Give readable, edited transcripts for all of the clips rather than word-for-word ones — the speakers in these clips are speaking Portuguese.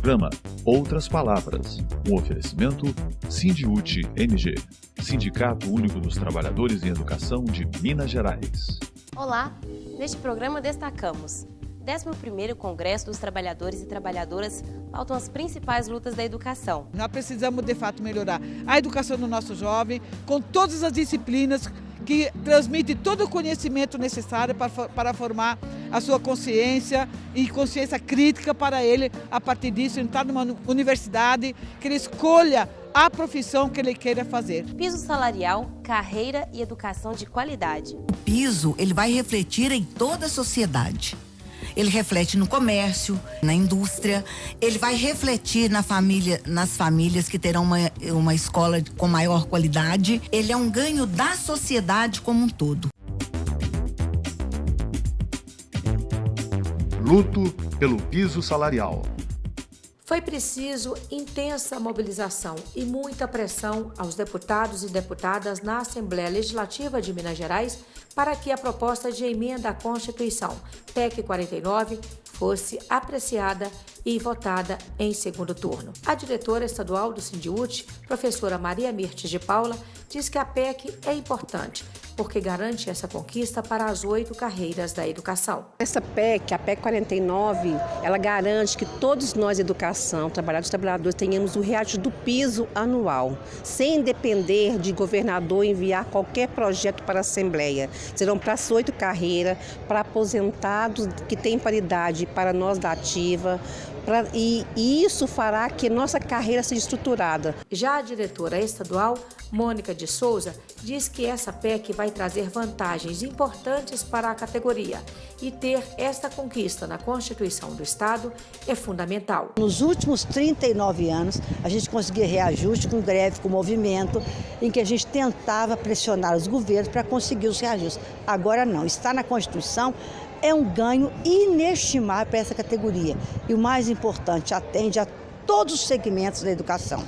programa Outras Palavras, um oferecimento Sindiúti MG, Sindicato Único dos Trabalhadores em Educação de Minas Gerais. Olá, neste programa destacamos 11º Congresso dos Trabalhadores e Trabalhadoras pautam as principais lutas da educação. Nós precisamos, de fato, melhorar a educação do nosso jovem com todas as disciplinas que transmitem todo o conhecimento necessário para formar a sua consciência e consciência crítica para ele, a partir disso, entrar numa universidade, que ele escolha a profissão que ele queira fazer. Piso salarial, carreira e educação de qualidade. O piso, ele vai refletir em toda a sociedade. Ele reflete no comércio, na indústria, ele vai refletir nas famílias que terão uma escola com maior qualidade. Ele é um ganho da sociedade como um todo. Luto pelo piso salarial. Foi preciso intensa mobilização e muita pressão aos deputados e deputadas na Assembleia Legislativa de Minas Gerais para que a proposta de emenda à Constituição, PEC 49, fosse apreciada e votada em segundo turno. A diretora estadual do Sindiúti, professora Maria Mirtes de Paula, diz que a PEC é importante, porque garante essa conquista para as 8 carreiras da educação. Essa PEC, a PEC 49, ela garante que todos nós, educação, trabalhadores, tenhamos o reajuste do piso anual, sem depender de governador enviar qualquer projeto para a Assembleia. Serão para as 8 carreiras, para aposentados que têm paridade, para nós da ativa, e isso fará que nossa carreira seja estruturada. Já a diretora estadual, Mônica de Souza, diz que essa PEC vai trazer vantagens importantes para a categoria e ter esta conquista na Constituição do Estado é fundamental. Nos últimos 39 anos, a gente conseguia reajuste com greve, com movimento, em que a gente tentava pressionar os governos para conseguir os reajustes. Agora não, está na Constituição. É um ganho inestimável para essa categoria. E o mais importante, atende a todos os segmentos da educação.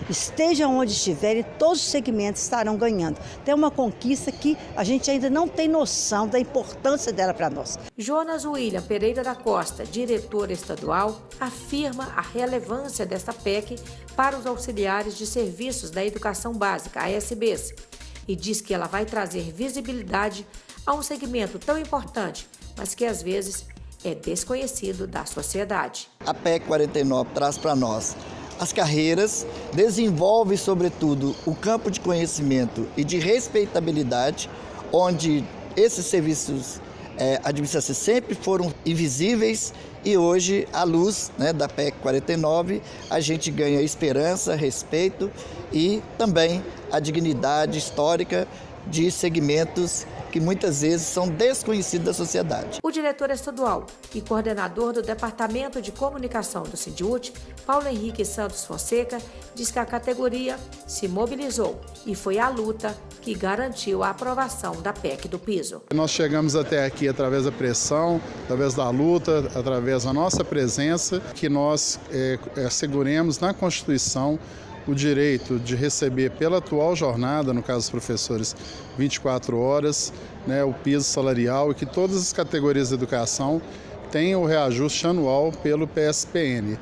Esteja onde estiverem, todos os segmentos estarão ganhando. Tem uma conquista que a gente ainda não tem noção da importância dela para nós. Jonas William Pereira da Costa, diretor estadual, afirma a relevância desta PEC para os auxiliares de serviços da educação básica, ASBs, e diz que ela vai trazer visibilidade a um segmento tão importante, mas que às vezes é desconhecido da sociedade. A PEC 49 traz para nós as carreiras, desenvolve sobretudo o campo de conhecimento e de respeitabilidade, onde esses serviços administrativos sempre foram invisíveis e hoje, à luz da PEC 49, a gente ganha esperança, respeito e também a dignidade histórica de segmentos que muitas vezes são desconhecidos da sociedade. O diretor estadual e coordenador do Departamento de Comunicação do Sindiúti, Paulo Henrique Santos Fonseca, diz que a categoria se mobilizou e foi a luta que garantiu a aprovação da PEC do piso. Nós chegamos até aqui através da pressão, através da luta, através da nossa presença, que nós asseguremos na Constituição o direito de receber pela atual jornada, no caso dos professores, 24 horas, o piso salarial, e que todas as categorias de educação tenham o reajuste anual pelo PSPN.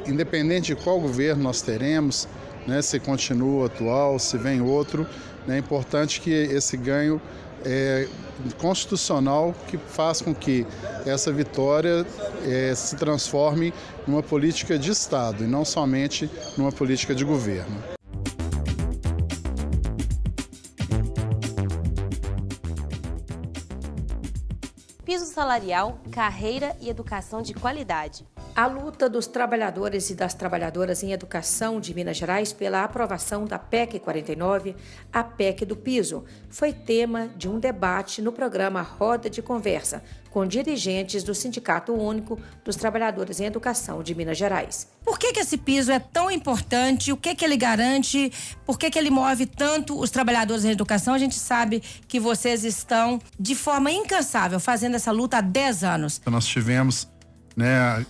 Independente de qual governo nós teremos, se continua atual, se vem outro, é importante que esse ganho constitucional que faz com que essa vitória se transforme numa política de Estado e não somente numa política de governo. Piso salarial, carreira e educação de qualidade. A luta dos trabalhadores e das trabalhadoras em educação de Minas Gerais pela aprovação da PEC 49, a PEC do piso, foi tema de um debate no programa Roda de Conversa, com dirigentes do Sindicato Único dos Trabalhadores em Educação de Minas Gerais. Por que esse piso é tão importante? O que ele garante? Por que ele move tanto os trabalhadores em educação? A gente sabe que vocês estão de forma incansável fazendo essa luta há 10 anos. Nós tivemos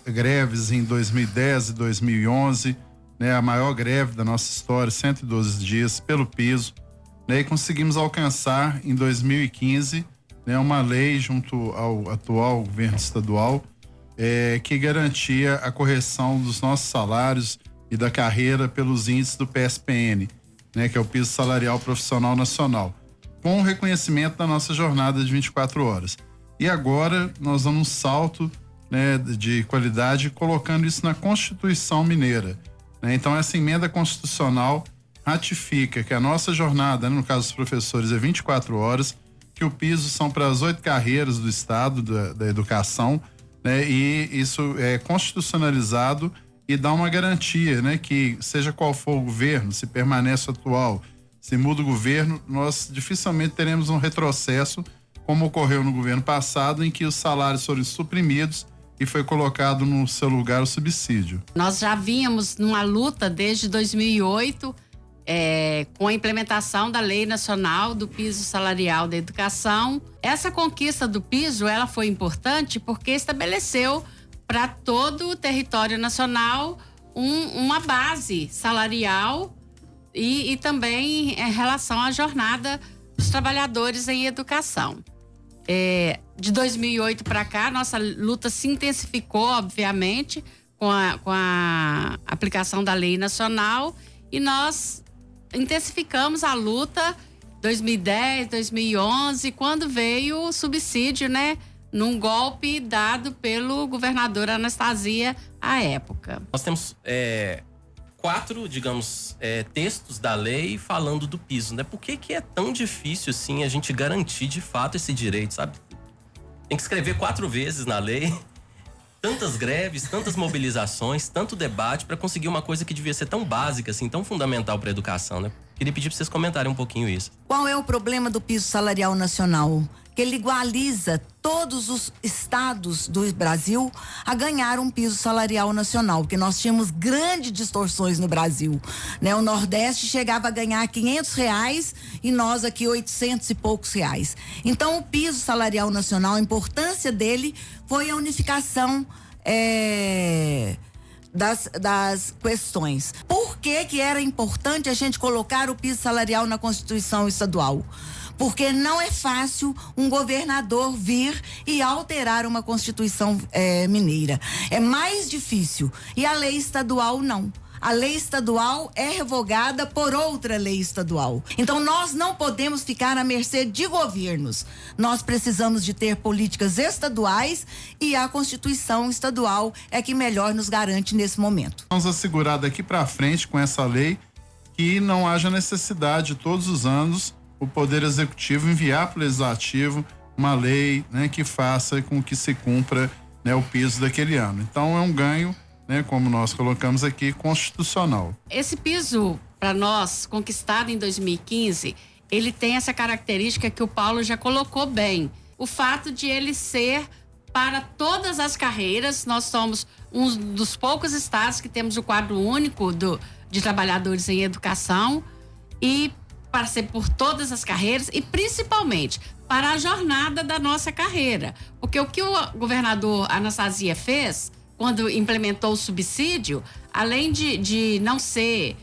greves em 2010 e 2011, a maior greve da nossa história, 112 dias pelo piso, e conseguimos alcançar em 2015 uma lei junto ao atual governo estadual que garantia a correção dos nossos salários e da carreira pelos índices do PSPN, né, que é o Piso Salarial Profissional Nacional, com o reconhecimento da nossa jornada de 24 horas. E agora nós damos um salto, né, de qualidade, colocando isso na Constituição Mineira, né? Então essa emenda constitucional ratifica que a nossa jornada, né, no caso dos professores, é 24 horas, que o piso são para as 8 carreiras do Estado da educação, né? E isso é constitucionalizado e dá uma garantia, né? Que seja qual for o governo, se permanece atual, se muda o governo, nós dificilmente teremos um retrocesso, como ocorreu no governo passado, em que os salários foram suprimidos e foi colocado no seu lugar o subsídio. Nós já vínhamos numa luta desde 2008, com a implementação da Lei Nacional do Piso Salarial da Educação. Essa conquista do piso, ela foi importante porque estabeleceu para todo o território nacional uma base salarial e também em relação à jornada dos trabalhadores em educação. De 2008 para cá, nossa luta se intensificou, obviamente, com a aplicação da Lei Nacional, e nós intensificamos a luta 2010, 2011, quando veio o subsídio, né, num golpe dado pelo governador Anastasia à época. Nós temos 4, digamos, textos da lei falando do piso, né? Por que é tão difícil, assim, a gente garantir de fato esse direito, sabe? Tem que escrever 4 vezes na lei, tantas greves, tantas mobilizações, tanto debate para conseguir uma coisa que devia ser tão básica, assim, tão fundamental para a educação, né? Queria pedir para vocês comentarem um pouquinho isso. Qual é o problema do piso salarial nacional? Que ele igualiza todos os estados do Brasil a ganhar um piso salarial nacional, porque nós tínhamos grandes distorções no Brasil, né? O Nordeste chegava a ganhar R$500 e nós aqui 800 e poucos reais. Então o piso salarial nacional, a importância dele foi a unificação das questões. Por que era importante a gente colocar o piso salarial na Constituição estadual? Porque não é fácil um governador vir e alterar uma Constituição mineira. É mais difícil. E a lei estadual não. A lei estadual é revogada por outra lei estadual. Então nós não podemos ficar à mercê de governos. Nós precisamos de ter políticas estaduais e a Constituição estadual é que melhor nos garante nesse momento. Vamos assegurar daqui para frente com essa lei que não haja necessidade todos os anos o Poder Executivo enviar para o Legislativo uma lei, né, que faça com que se cumpra, né, o piso daquele ano. Então é um ganho, né, como nós colocamos aqui, constitucional. Esse piso, para nós, conquistado em 2015, ele tem essa característica que o Paulo já colocou bem. O fato de ele ser para todas as carreiras. Nós somos um dos poucos estados que temos o quadro único de trabalhadores em educação, e para ser por todas as carreiras e principalmente para a jornada da nossa carreira. Porque o que o governador Anastasia fez quando implementou o subsídio, além de não ser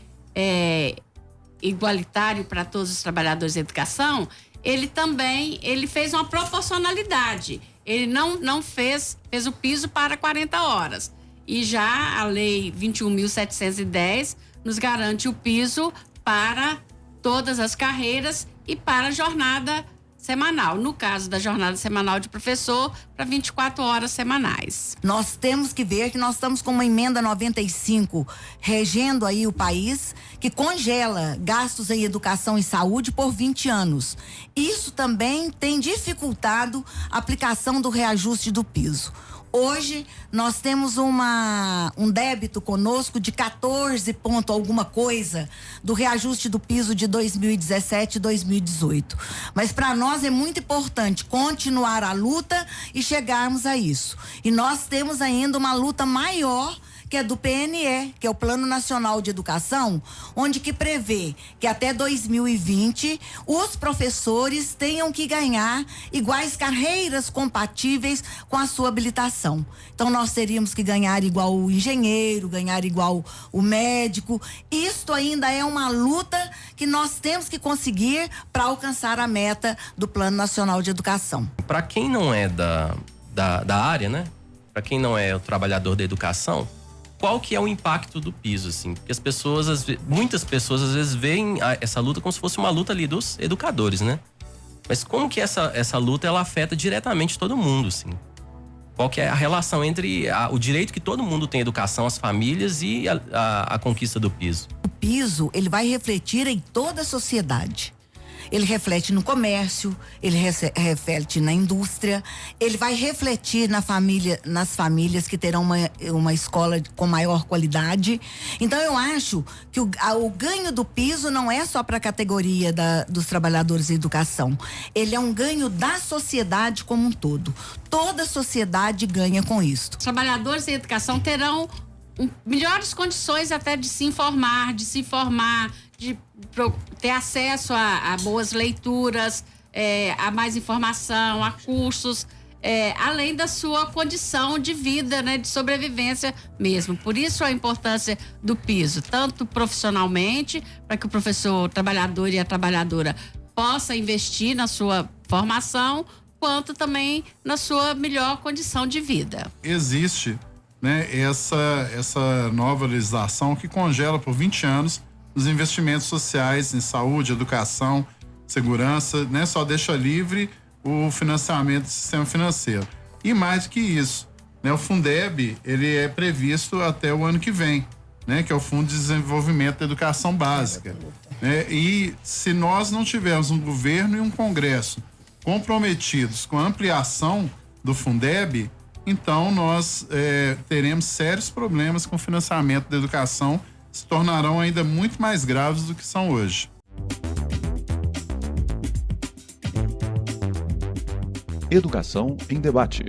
igualitário para todos os trabalhadores de educação, ele fez uma proporcionalidade. Ele não fez o piso para 40 horas. E já a lei 21.710 nos garante o piso para todas as carreiras e para a jornada semanal. No caso da jornada semanal de professor, para 24 horas semanais. Nós temos que ver que nós estamos com uma emenda 95 regendo aí o país, que congela gastos em educação e saúde por 20 anos. Isso também tem dificultado a aplicação do reajuste do piso. Hoje, nós temos um débito conosco de 14 ponto alguma coisa do reajuste do piso de 2017 e 2018. Mas para nós é muito importante continuar a luta e chegarmos a isso. E nós temos ainda uma luta maior, que é do PNE, que é o Plano Nacional de Educação, onde que prevê que até 2020 os professores tenham que ganhar iguais carreiras compatíveis com a sua habilitação. Então nós teríamos que ganhar igual o engenheiro, ganhar igual o médico. Isto ainda é uma luta que nós temos que conseguir para alcançar a meta do Plano Nacional de Educação. Para quem não é da área, né? para quem não é o trabalhador da educação, qual que é o impacto do piso, assim? Porque muitas pessoas às vezes veem essa luta como se fosse uma luta ali dos educadores, né? Mas como que essa luta, ela afeta diretamente todo mundo, assim? Qual que é a relação entre o direito que todo mundo tem à educação, as famílias e a conquista do piso? O piso, ele vai refletir em toda a sociedade. Ele reflete no comércio, ele reflete na indústria, ele vai refletir nas famílias que terão uma escola com maior qualidade. Então eu acho que o ganho do piso não é só para a categoria dos trabalhadores da educação. Ele é um ganho da sociedade como um todo. Toda a sociedade ganha com isso. Os trabalhadores da educação terão melhores condições até de se informar, de ter acesso a boas leituras, a mais informação, a cursos, além da sua condição de vida, né, de sobrevivência mesmo. Por isso a importância do piso, tanto profissionalmente, para que o trabalhador e a trabalhadora possa investir na sua formação, quanto também na sua melhor condição de vida. Existe, né, essa nova legislação que congela por 20 anos os investimentos sociais em saúde, educação, segurança, né? Só deixa livre o financiamento do sistema financeiro. E mais do que isso, né? O Fundeb, ele é previsto até o ano que vem, né? Que é o Fundo de Desenvolvimento da Educação Básica. Né? E se nós não tivermos um governo e um Congresso comprometidos com a ampliação do Fundeb, então nós teremos sérios problemas com o financiamento da educação, se tornarão ainda muito mais graves do que são hoje. Educação em debate.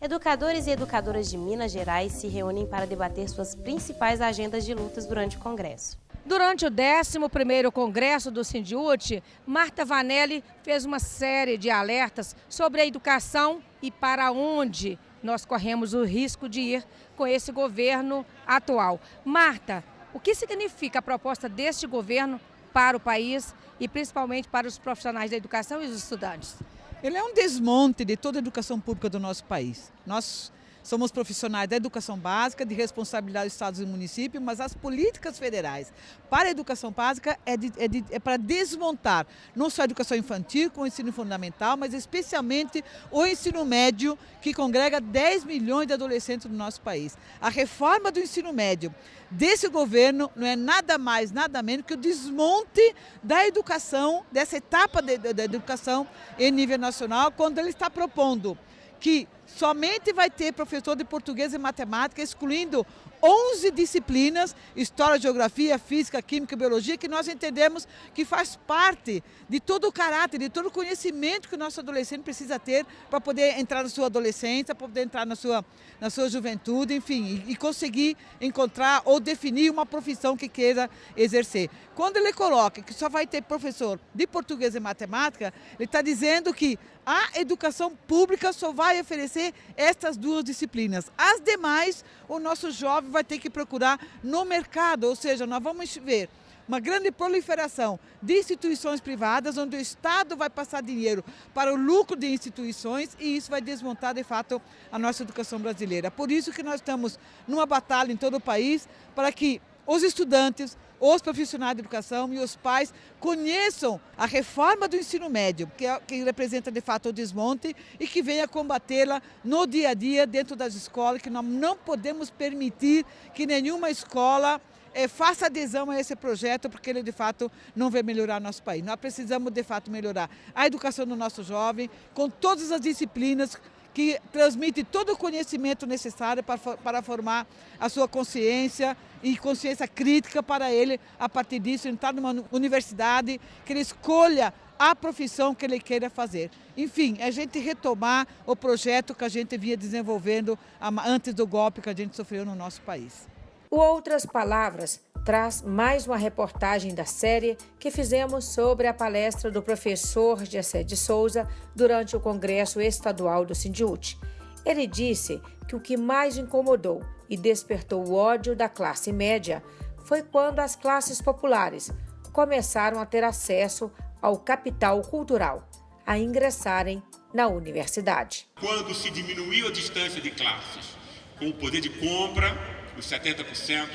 Educadores e educadoras de Minas Gerais se reúnem para debater suas principais agendas de lutas durante o Congresso. Durante o 11º Congresso do Sindiúti, Marta Vanelli fez uma série de alertas sobre a educação e para onde nós corremos o risco de ir com esse governo atual. Marta, o que significa a proposta deste governo para o país e principalmente para os profissionais da educação e os estudantes? Ele é um desmonte de toda a educação pública do nosso país. Nós somos profissionais da educação básica, de responsabilidade dos estados e municípios, mas as políticas federais para a educação básica é para desmontar não só a educação infantil, com o ensino fundamental, mas especialmente o ensino médio, que congrega 10 milhões de adolescentes no nosso país. A reforma do ensino médio desse governo não é nada mais, nada menos que o desmonte da educação, dessa etapa da educação em nível nacional, quando ele está propondo que somente vai ter professor de português e matemática, excluindo 11 disciplinas, história, geografia, física, química e biologia, que nós entendemos que faz parte de todo o caráter, de todo o conhecimento que o nosso adolescente precisa ter para poder entrar na sua adolescência, para poder entrar na sua juventude, enfim, e conseguir encontrar ou definir uma profissão que queira exercer. Quando ele coloca que só vai ter professor de português e matemática, ele está dizendo que a educação pública só vai oferecer estas duas disciplinas. As demais, o nosso jovem vai ter que procurar no mercado, ou seja, nós vamos ver uma grande proliferação de instituições privadas, onde o Estado vai passar dinheiro para o lucro de instituições e isso vai desmontar, de fato, a nossa educação brasileira. Por isso que nós estamos numa batalha em todo o país para que os estudantes, os profissionais de educação e os pais conheçam a reforma do ensino médio, que representa de fato o desmonte e que venha combatê-la no dia a dia dentro das escolas, que nós não podemos permitir que nenhuma escola faça adesão a esse projeto, porque ele de fato não vai melhorar nosso país. Nós precisamos de fato melhorar a educação do nosso jovem, com todas as disciplinas que transmite todo o conhecimento necessário para formar a sua consciência e consciência crítica para ele, a partir disso, entrar numa universidade, que ele escolha a profissão que ele queira fazer. Enfim, a gente retomar o projeto que a gente vinha desenvolvendo antes do golpe que a gente sofreu no nosso país. O Outras Palavras traz mais uma reportagem da série que fizemos sobre a palestra do professor Gessé de Souza durante o Congresso Estadual do Sindiúti. Ele disse que o que mais incomodou e despertou o ódio da classe média foi quando as classes populares começaram a ter acesso ao capital cultural, a ingressarem na universidade. Quando se diminuiu a distância de classes, com o poder de compra, os 70%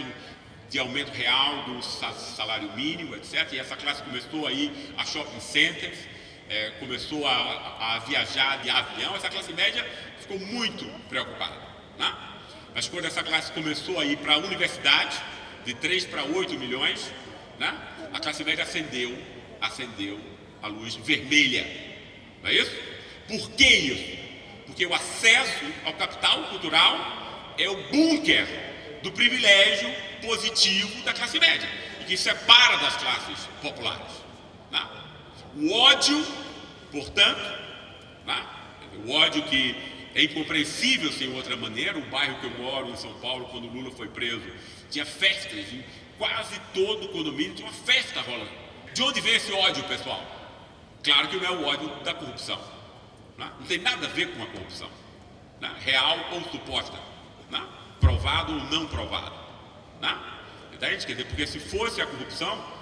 de aumento real do salário mínimo, etc., e essa classe começou a ir a shopping centers, começou a viajar de avião, essa classe média ficou muito preocupada, né? Mas quando essa classe começou a ir para a universidade, de 3 para 8 milhões, né? A classe média acendeu a luz vermelha, não é isso? Por que isso? Porque o acesso ao capital cultural é o bunker do privilégio positivo da classe média, e que separa das classes populares, né? O ódio, portanto, né? O ódio que é incompreensível sem outra maneira. O bairro que eu moro, em São Paulo, quando Lula foi preso, tinha festas em quase todo o condomínio, tinha uma festa rolando. De onde vem esse ódio, pessoal? Claro que não é o ódio da corrupção, né? Não tem nada a ver com a corrupção, né? Real ou suposta, né? Provado ou não provado, né? Entende? Quer dizer, porque se fosse a corrupção,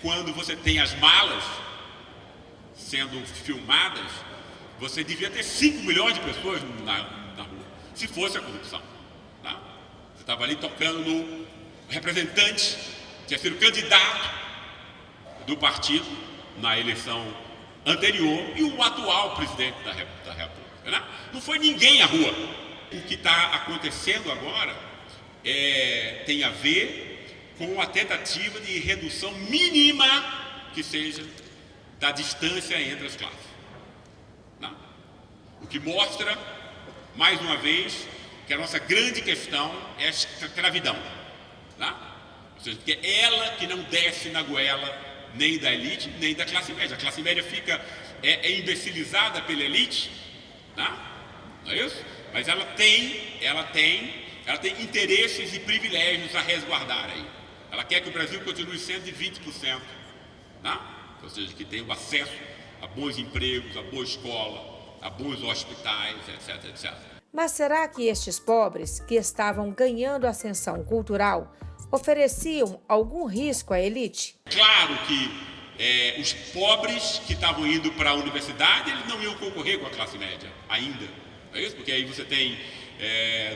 quando você tem as malas sendo filmadas, você devia ter 5 milhões de pessoas na rua, se fosse a corrupção, né? Você estava ali tocando no representante, tinha sido candidato do partido na eleição anterior e o atual presidente da República, né? Não foi ninguém à rua. O que está acontecendo agora tem a ver com a tentativa de redução mínima que seja da distância entre as classes, né? O que mostra, mais uma vez, que a nossa grande questão é a escravidão, né? Ou seja, que é ela que não desce na goela nem da elite, nem da classe média. A classe média fica imbecilizada pela elite, né? Não é isso? Mas ela tem interesses e privilégios a resguardar aí. Ela quer que o Brasil continue sendo de 20%, né? Ou seja, que tenha o acesso a bons empregos, a boa escola, a bons hospitais, etc, etc. Mas será que estes pobres, que estavam ganhando ascensão cultural, ofereciam algum risco à elite? Claro que os pobres que estavam indo para a universidade, eles não iam concorrer com a classe média ainda, não é isso? Porque aí você tem,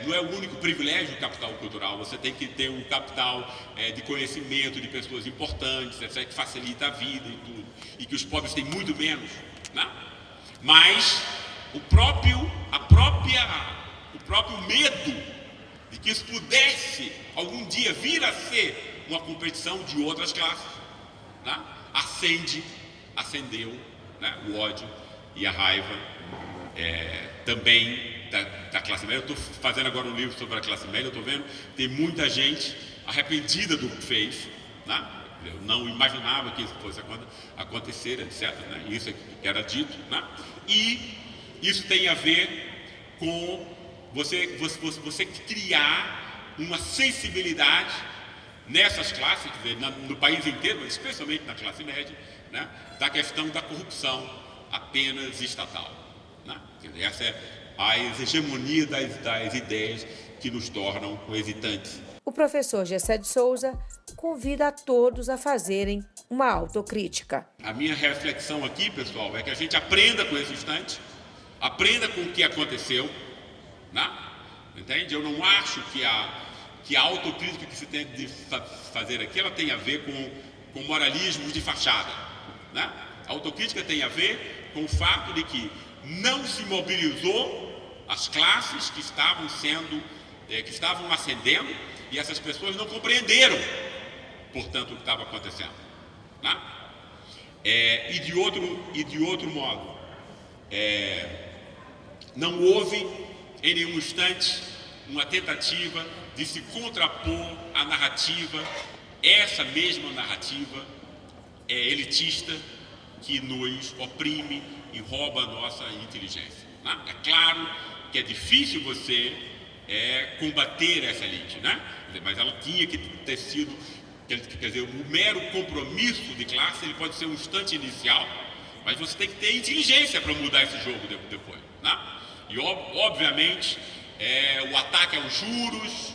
não é o único privilégio do capital cultural, você tem que ter um capital de conhecimento de pessoas importantes, etc., que facilita a vida e tudo, e que os pobres têm muito menos, né? Mas o próprio medo de que isso pudesse algum dia vir a ser uma competição de outras classes, né? Acendeu, né? O ódio e a raiva também da classe média. Eu estou fazendo agora um livro sobre a classe média, eu estou vendo, tem muita gente arrependida do que fez, né? Eu não imaginava que isso fosse acontecer, etc, né? Isso é que era dito, né? E isso tem a ver com você criar uma sensibilidade nessas classes, quer dizer, no país inteiro, mas especialmente na classe média, né? Da questão da corrupção apenas estatal, né? Quer dizer, essa é a hegemonia das ideias que nos tornam hesitantes. O professor Gessé de Souza convida a todos a fazerem uma autocrítica. A minha reflexão aqui, pessoal, é que a gente aprenda com esse instante, aprenda com o que aconteceu, né? Entende? Eu não acho que a autocrítica que se tem de fazer aqui, ela tem a ver com moralismo de fachada, né? A autocrítica tem a ver com o fato de que não se mobilizou as classes que estavam ascendendo, e essas pessoas não compreenderam, portanto, o que estava acontecendo, né? E de outro modo, não houve em nenhum instante uma tentativa de se contrapor à narrativa, essa mesma narrativa elitista que nos oprime e rouba a nossa inteligência, né? É claro que é difícil você combater essa elite, né? Mas ela tinha que ter sido, quer dizer, o mero compromisso de classe, ele pode ser um instante inicial, mas você tem que ter inteligência para mudar esse jogo depois, né? E obviamente o ataque aos juros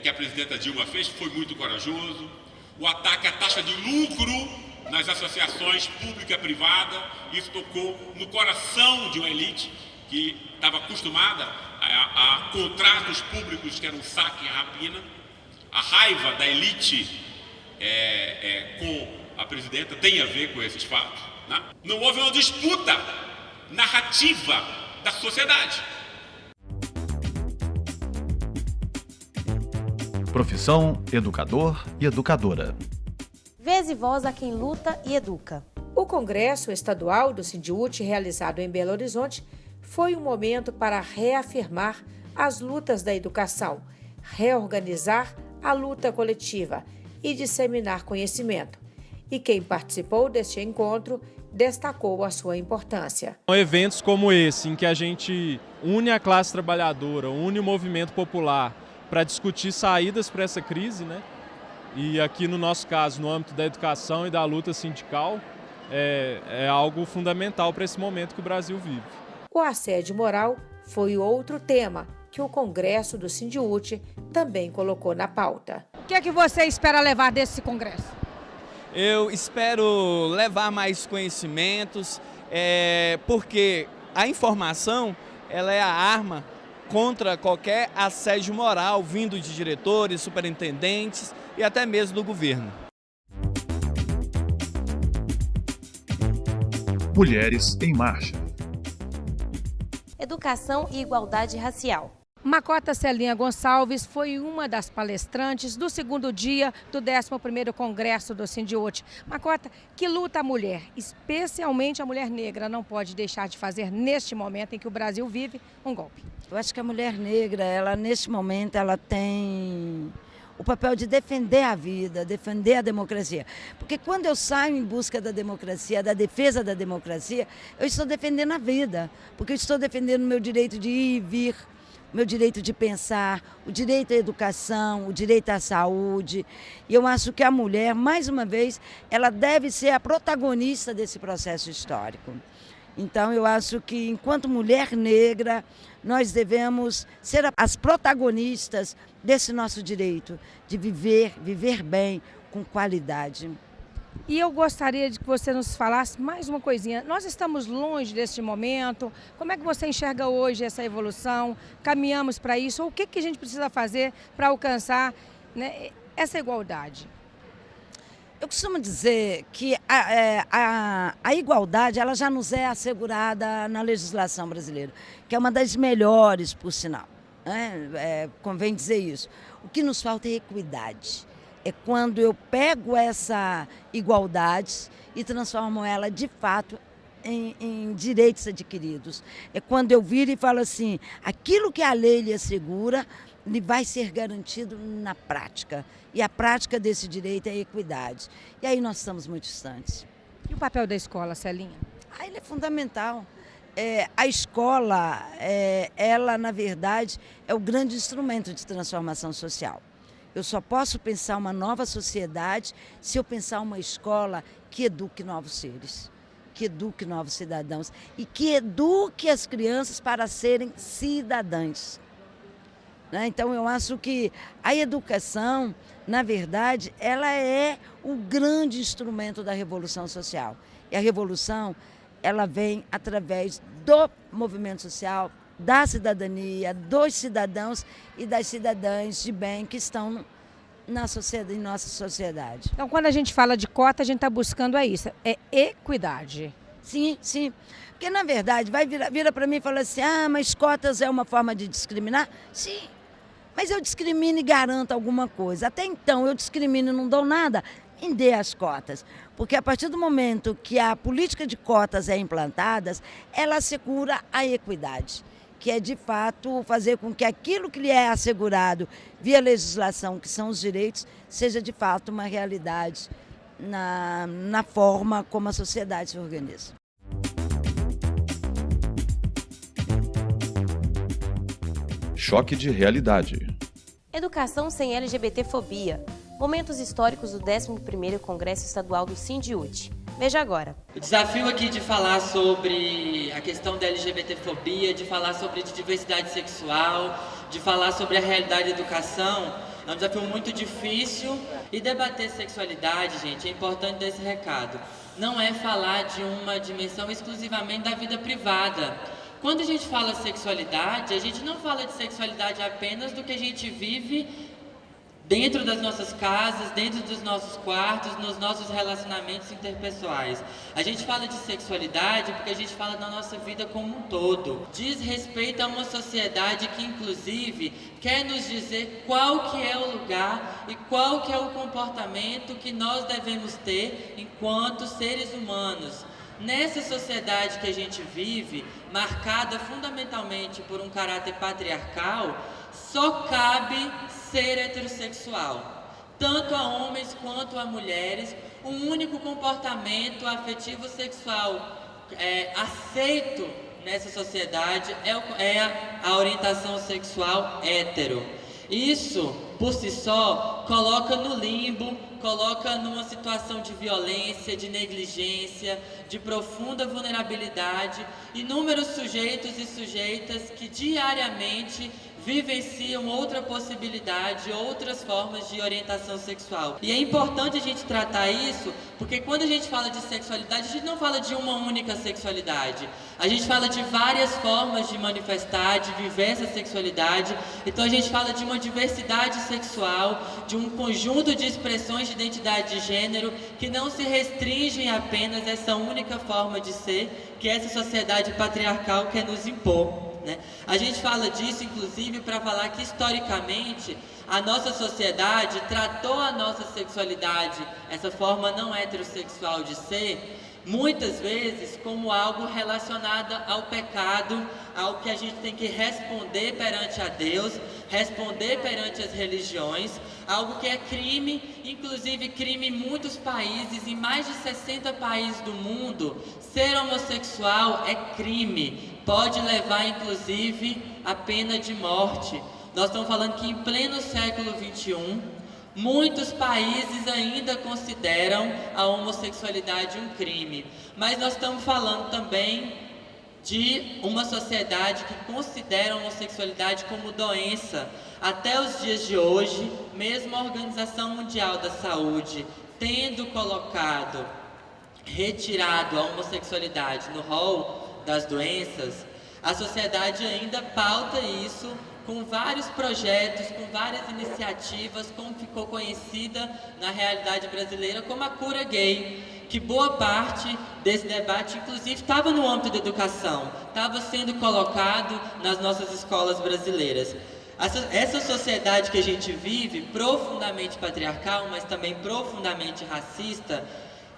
que a presidenta Dilma fez foi muito corajoso, o ataque à taxa de lucro nas associações pública e privada. Isso tocou no coração de uma elite que estava acostumada a contratos públicos que eram saque e rapina. A raiva da elite com a presidenta tem a ver com esses fatos, né? Não houve uma disputa narrativa da sociedade. Profissão educador e educadora. Vez e voz a quem luta e educa. O Congresso Estadual do Sindiúti, realizado em Belo Horizonte, foi um momento para reafirmar as lutas da educação, reorganizar a luta coletiva e disseminar conhecimento. E quem participou deste encontro destacou a sua importância. Eventos como esse, em que a gente une a classe trabalhadora, une o movimento popular para discutir saídas para essa crise, né? E aqui no nosso caso, no âmbito da educação e da luta sindical, é algo fundamental para esse momento que o Brasil vive. O assédio moral foi outro tema que o Congresso do Sindiúti também colocou na pauta. O que é que você espera levar desse congresso? Eu espero levar mais conhecimentos, porque a informação ela é a arma contra qualquer assédio moral vindo de diretores, superintendentes e até mesmo do governo. Mulheres em Marcha. Educação e igualdade racial. Macota Celinha Gonçalves foi uma das palestrantes do segundo dia do 11º Congresso do Sindiúti. Macota, que luta a mulher, especialmente a mulher negra, não pode deixar de fazer neste momento em que o Brasil vive um golpe? Eu acho que a mulher negra, ela neste momento, ela tem o papel de defender a vida, defender a democracia. Porque quando eu saio em busca da democracia, da defesa da democracia, eu estou defendendo a vida. Porque eu estou defendendo o meu direito de ir e vir, meu direito de pensar, o direito à educação, o direito à saúde. E eu acho que a mulher, mais uma vez, ela deve ser a protagonista desse processo histórico. Então, eu acho que, enquanto mulher negra, nós devemos ser as protagonistas desse nosso direito de viver bem, com qualidade. E eu gostaria de que você nos falasse mais uma coisinha. Nós estamos longe deste momento. Como é que você enxerga hoje essa evolução? Caminhamos para isso? Ou o que a gente precisa fazer para alcançar, né, essa igualdade? Eu costumo dizer que a igualdade ela já nos é assegurada na legislação brasileira, que é uma das melhores, por sinal, né? Convém dizer isso. O que nos falta é equidade. É quando eu pego essa igualdade e transformo ela, de fato, em direitos adquiridos. É quando eu viro e falo assim, aquilo que a lei lhe assegura, ele vai ser garantido na prática. E a prática desse direito é a equidade. E aí nós estamos muito distantes. E o papel da escola, Celinha? Ele é fundamental. A escola, ela, na verdade, é o grande instrumento de transformação social. Eu só posso pensar uma nova sociedade se eu pensar uma escola que eduque novos seres, que eduque novos cidadãos e que eduque as crianças para serem cidadãs. Então, eu acho que a educação, na verdade, ela é o grande instrumento da revolução social. E a revolução, ela vem através do movimento social, da cidadania, dos cidadãos e das cidadãs de bem que estão na sociedade, em nossa sociedade. Então, quando a gente fala de cota, a gente está buscando isso, é equidade. Sim, sim. Porque, na verdade, vira para mim e fala assim, mas cotas é uma forma de discriminar? Sim, mas eu discrimino e garanto alguma coisa. Até então, eu discrimino e não dou nada, me dê as cotas. Porque a partir do momento que a política de cotas é implantada, ela assegura a equidade, que é, de fato, fazer com que aquilo que lhe é assegurado via legislação, que são os direitos, seja, de fato, uma realidade na forma como a sociedade se organiza. Choque de realidade. Educação sem LGBTfobia. Momentos históricos do 11º Congresso Estadual do Sindiúti. Veja agora. O desafio aqui de falar sobre a questão da LGBTfobia, de falar sobre diversidade sexual, de falar sobre a realidade da educação, É um desafio muito difícil. E debater sexualidade, gente, é importante dar esse recado. Não é falar de uma dimensão exclusivamente da vida privada. Quando a gente fala sexualidade, a gente não fala de sexualidade apenas do que a gente vive dentro das nossas casas, dentro dos nossos quartos, nos nossos relacionamentos interpessoais. A gente fala de sexualidade porque a gente fala da nossa vida como um todo. Diz respeito a uma sociedade que, inclusive, quer nos dizer qual que é o lugar e qual que é o comportamento que nós devemos ter enquanto seres humanos. Nessa sociedade que a gente vive, marcada fundamentalmente por um caráter patriarcal, só cabe ser heterossexual. Tanto a homens quanto a mulheres, um único comportamento afetivo sexual aceito nessa sociedade é a orientação sexual hétero. Isso, por si só, coloca no limbo, coloca numa situação de violência, de negligência, de profunda vulnerabilidade, inúmeros sujeitos e sujeitas que diariamente vivenciam outra possibilidade, outras formas de orientação sexual. E é importante a gente tratar isso, porque quando a gente fala de sexualidade, a gente não fala de uma única sexualidade. A gente fala de várias formas de manifestar, de viver essa sexualidade. Então a gente fala de uma diversidade sexual, de um conjunto de expressões de identidade de gênero que não se restringem apenas a essa única forma de ser que essa sociedade patriarcal quer nos impor. A gente fala disso, inclusive, para falar que, historicamente, a nossa sociedade tratou a nossa sexualidade, essa forma não heterossexual de ser, muitas vezes como algo relacionado ao pecado, ao que a gente tem que responder perante a Deus, responder perante as religiões, algo que é crime, inclusive crime em muitos países, em mais de 60 países do mundo, ser homossexual é crime, pode levar inclusive à pena de morte. Nós estamos falando que em pleno século XXI, muitos países ainda consideram a homossexualidade um crime, mas nós estamos falando também de uma sociedade que considera a homossexualidade como doença. Até os dias de hoje, mesmo a Organização Mundial da Saúde tendo retirado a homossexualidade no rol das doenças, a sociedade ainda pauta isso com vários projetos, com várias iniciativas, como ficou conhecida na realidade brasileira como a cura gay, que boa parte desse debate, inclusive, estava no âmbito da educação, estava sendo colocado nas nossas escolas brasileiras. Essa sociedade que a gente vive, profundamente patriarcal, mas também profundamente racista,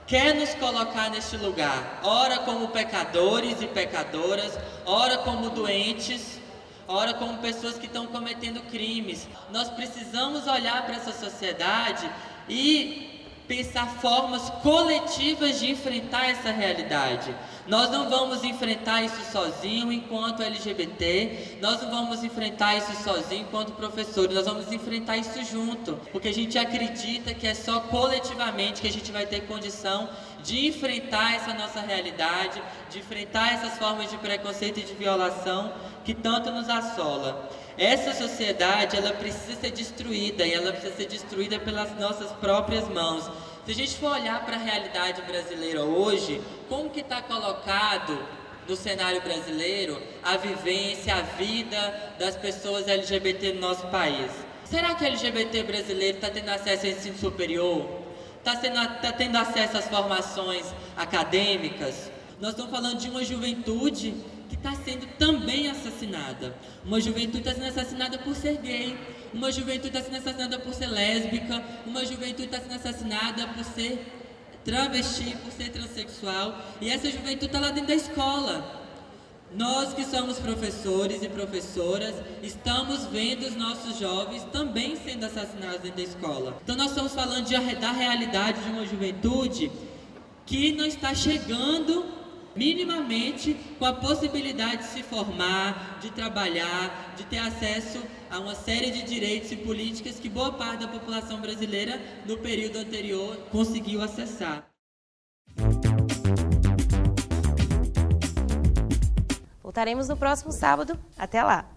quer nos colocar neste lugar, ora como pecadores e pecadoras, ora como doentes, ora como pessoas que estão cometendo crimes. Nós precisamos olhar para essa sociedade e pensar formas coletivas de enfrentar essa realidade. Nós não vamos enfrentar isso sozinho enquanto LGBT, nós não vamos enfrentar isso sozinho enquanto professores, nós vamos enfrentar isso junto, porque a gente acredita que é só coletivamente que a gente vai ter condição de enfrentar essa nossa realidade, de enfrentar essas formas de preconceito e de violação que tanto nos assola. Essa sociedade, ela precisa ser destruída, e ela precisa ser destruída pelas nossas próprias mãos. Se a gente for olhar para a realidade brasileira hoje, como que está colocado no cenário brasileiro a vivência, a vida das pessoas LGBT no nosso país? Será que o LGBT brasileiro está tendo acesso ao ensino superior? Está tendo acesso às formações acadêmicas? Nós estamos falando de uma juventude que está sendo também assassinada. Uma juventude está sendo assassinada por ser gay, uma juventude está sendo assassinada por ser lésbica, uma juventude está sendo assassinada por ser travesti, por ser transexual, e essa juventude está lá dentro da escola. Nós que somos professores e professoras, estamos vendo os nossos jovens também sendo assassinados dentro da escola. Então nós estamos falando da realidade de uma juventude que não está chegando minimamente com a possibilidade de se formar, de trabalhar, de ter acesso a uma série de direitos e políticas que boa parte da população brasileira no período anterior conseguiu acessar. Voltaremos no próximo sábado. Até lá!